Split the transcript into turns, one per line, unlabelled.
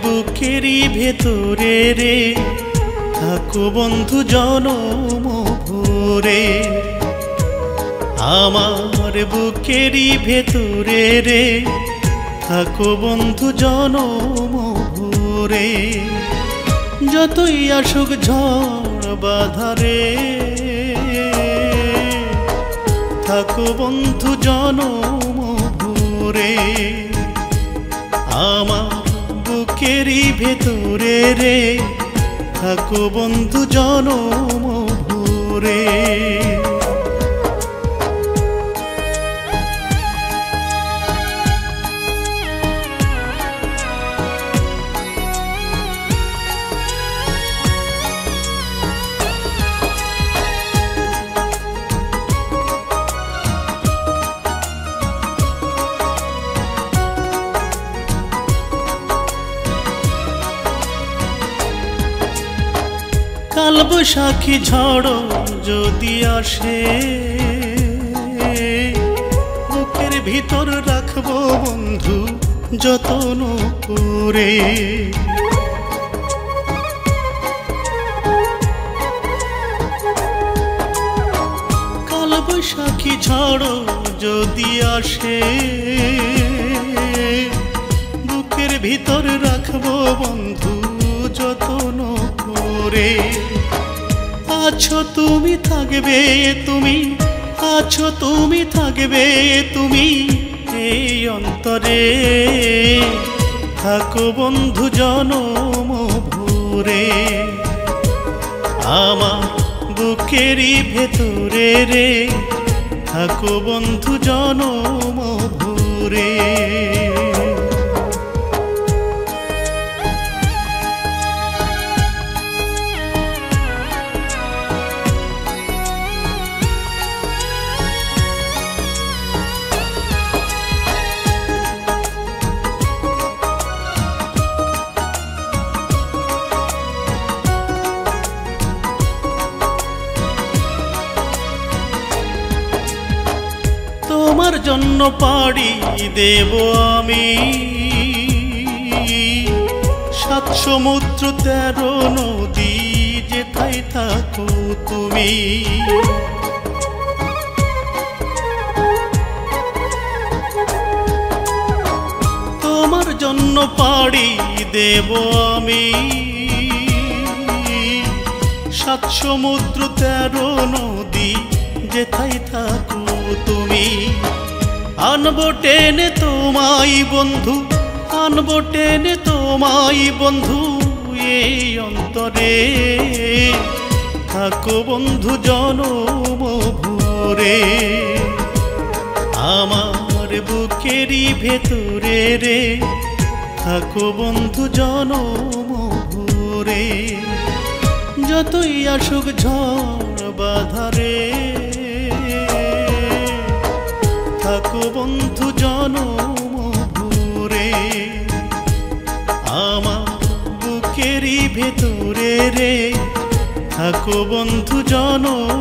বুকেরই ভেতরে রে থাকো বন্ধু জনম ভরে। আমার বুকেরই ভেতরে রে থাকো বন্ধু জনম ভরে। যতই আসুক ঝড় বাধারে থাকো বন্ধু জনম ভরে। আমার বুকেরই ভেতরে রে থাকো বন্ধু জনম ভরে। কালবৈশাখী ঝড় যদি আসে বুকের ভিতর রাখবো বন্ধু যতন করে। কালবৈশাখী ঝড় যদি আসে বুকের ভিতর রাখবো বন্ধু যতন করে। আছো তুমি থাকবে তুমি, আছো তুমি থাকবে তুমি এই অন্তরে। থাকো বন্ধু জনম ভরে। আমার বুকেরই ভেতরে রে থাকো বন্ধু জনম ভরে। তোমার জন্য পাড়ি দেব আমি ৭ সমুদ্র ১৩ নদী যেথায় থাকো তুমি। তোমার জন্য পাড়ি দেব আমি ৭ সমুদ্র ১৩ নদী যেথায় থাকো তুমি। আনবো টেনে তোমায় বন্ধু, আনবো টেনে তোমায় বন্ধু এই অন্তরে। থাকো বন্ধু জনম ভরে। আমার বুকেরই ভেতরে রে থাকো বন্ধু জনম ভরে। যতই আসুক ঝড় বাধারে থাকো বন্ধু জনম ভরে। আমার বুকেরই ভেতরে রে থাকো বন্ধু জনম